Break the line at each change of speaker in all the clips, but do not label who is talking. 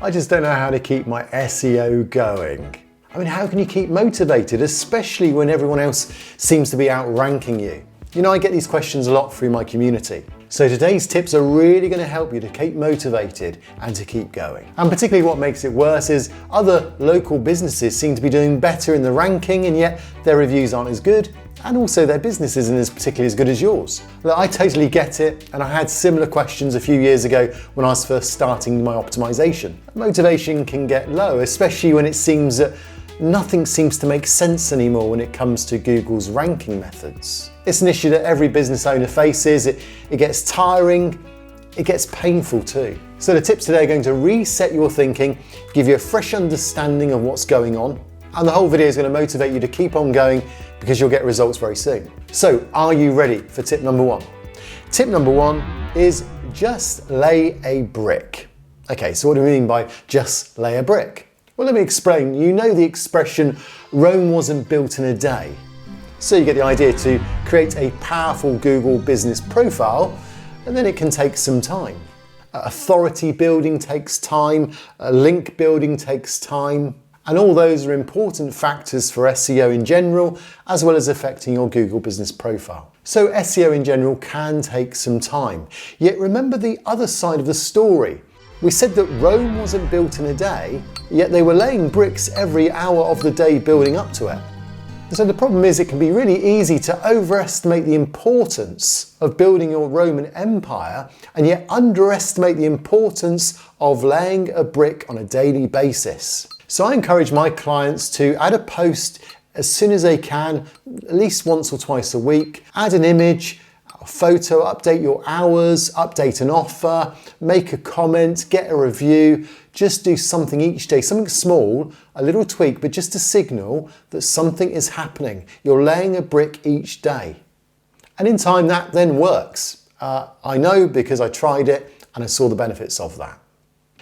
I just don't know how to keep my SEO going. I mean, how can you keep motivated, especially when everyone else seems to be outranking you? You know, I get these questions a lot through my community. So today's tips are really going to help you to keep motivated and to keep going. And particularly what makes it worse is other local businesses seem to be doing better in the ranking, and yet their reviews aren't as good, and also their business isn't as particularly as good as yours. Look, I totally get it, and I had similar questions a few years ago when I was first starting my optimization. Motivation can get low, especially when it seems that nothing seems to make sense anymore when it comes to Google's ranking methods. It's an issue that every business owner faces. It gets tiring, it gets painful too. So the tips today are going to reset your thinking, give you a fresh understanding of what's going on, and the whole video is going to motivate you to keep on going because you'll get results very soon. So are you ready for tip number one? Tip number one is just lay a brick. Okay, so what do we mean by just lay a brick? Well, let me explain. You know the expression, Rome wasn't built in a day. So you get the idea to create a powerful Google business profile, and then it can take some time. Authority building takes time, link building takes time, and all those are important factors for SEO in general, as well as affecting your Google business profile. So SEO in general can take some time. Yet remember the other side of the story. We said that Rome wasn't built in a day, yet they were laying bricks every hour of the day building up to it. So the problem is it can be really easy to overestimate the importance of building your Roman Empire and yet underestimate the importance of laying a brick on a daily basis. So I encourage my clients to add a post as soon as they can, at least once or twice a week, add an image, a photo, update your hours, update an offer, make a comment, get a review, just do something each day, something small, a little tweak, but just a signal that something is happening. You're laying a brick each day. And in time that then works. I know because I tried it and I saw the benefits of that.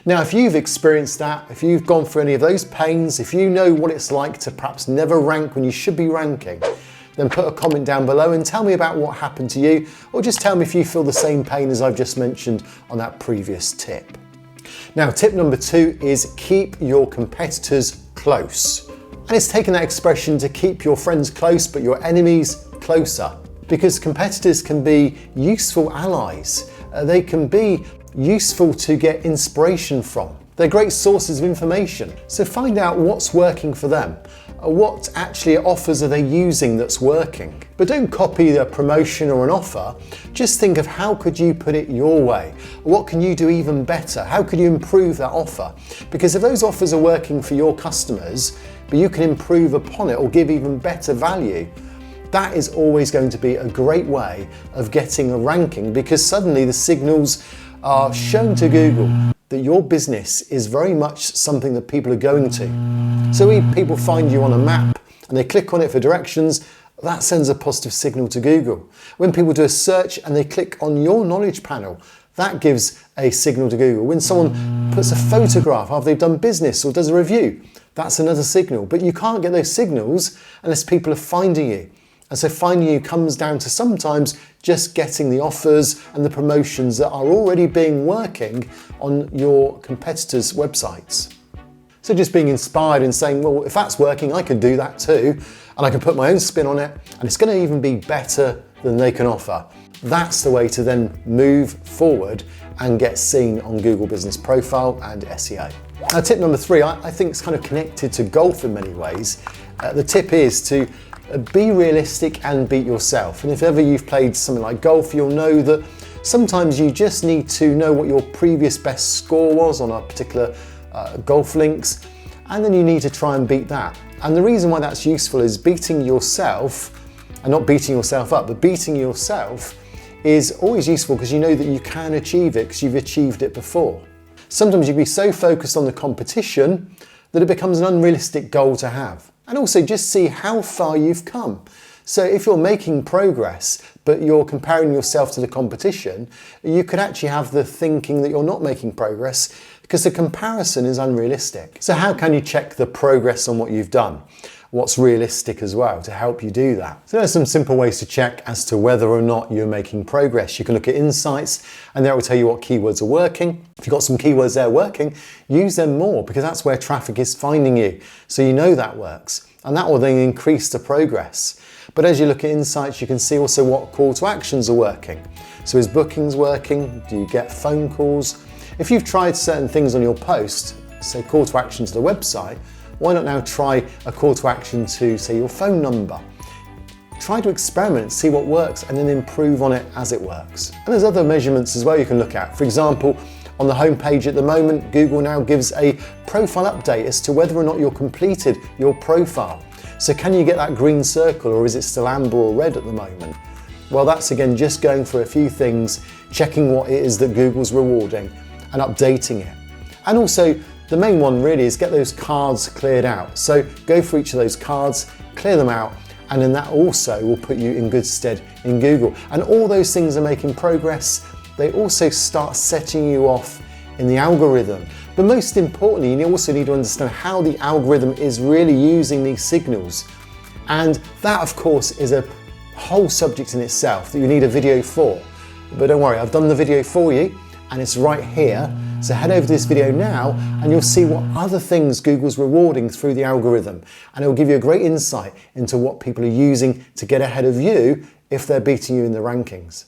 Now, if you've experienced that, if you've gone through any of those pains, if you know what it's like to perhaps never rank when you should be ranking, then put a comment down below and tell me about what happened to you, or just tell me if you feel the same pain as I've just mentioned on that previous tip. Now, tip number two is keep your competitors close. And it's taken that expression to keep your friends close, but your enemies closer. Because competitors can be useful allies. They can be useful to get inspiration from. They're great sources of information. So find out what's working for them. What actually offers are they using that's working? But don't copy a promotion or an offer. Just think of how could you put it your way? What can you do even better? How could you improve that offer? Because if those offers are working for your customers, but you can improve upon it or give even better value, that is always going to be a great way of getting a ranking, because suddenly the signals are shown to Google that your business is very much something that people are going to. So when people find you on a map and they click on it for directions, that sends a positive signal to Google. When people do a search and they click on your knowledge panel, that gives a signal to Google. When someone puts a photograph after they've done business or does a review, that's another signal. But you can't get those signals unless people are finding you. And so finding you comes down to sometimes just getting the offers and the promotions that are already being working on your competitors' websites. So just being inspired and saying, well, if that's working, I can do that too. And I can put my own spin on it. And it's going to even be better than they can offer. That's the way to then move forward and get seen on Google Business Profile and SEO. Now, tip number three, I think is kind of connected to golf in many ways. The tip is to be realistic and beat yourself. And if ever you've played something like golf, you'll know that sometimes you just need to know what your previous best score was on a particular golf links, and then you need to try and beat that. And the reason why that's useful is beating yourself, and not beating yourself up, but beating yourself is always useful because you know that you can achieve it because you've achieved it before. Sometimes you can be so focused on the competition that it becomes an unrealistic goal to have. And also just see how far you've come. So if you're making progress, but you're comparing yourself to the competition, you could actually have the thinking that you're not making progress because the comparison is unrealistic. So how can you check the progress on what you've done? what's realistic as well to help you do that. So there's some simple ways to check as to whether or not you're making progress. You can look at insights and that will tell you what keywords are working. If you've got some keywords there working, use them more because that's where traffic is finding you. So you know that works and that will then increase the progress. But as you look at insights, you can see also what call to actions are working. So is bookings working? Do you get phone calls? If you've tried certain things on your post, say call to action to the website, why not now try a call to action to, say, your phone number? Try to experiment, see what works, and then improve on it as it works. And there's other measurements as well you can look at. For example, on the home page at the moment, Google now gives a profile update as to whether or not you've completed your profile. So can you get that green circle or is it still amber or red at the moment? Well, that's again just going through a few things, checking what it is that Google's rewarding and updating it. And also, the main one really is get those cards cleared out. So go for each of those cards, clear them out, and then that also will put you in good stead in Google. And all those things are making progress. They also start setting you off in the algorithm. But most importantly, you also need to understand how the algorithm is really using these signals. And that, of course, is a whole subject in itself that you need a video for. But don't worry, I've done the video for you and it's right here. So head over to this video now and you'll see what other things Google's rewarding through the algorithm. And it will give you a great insight into what people are using to get ahead of you if they're beating you in the rankings.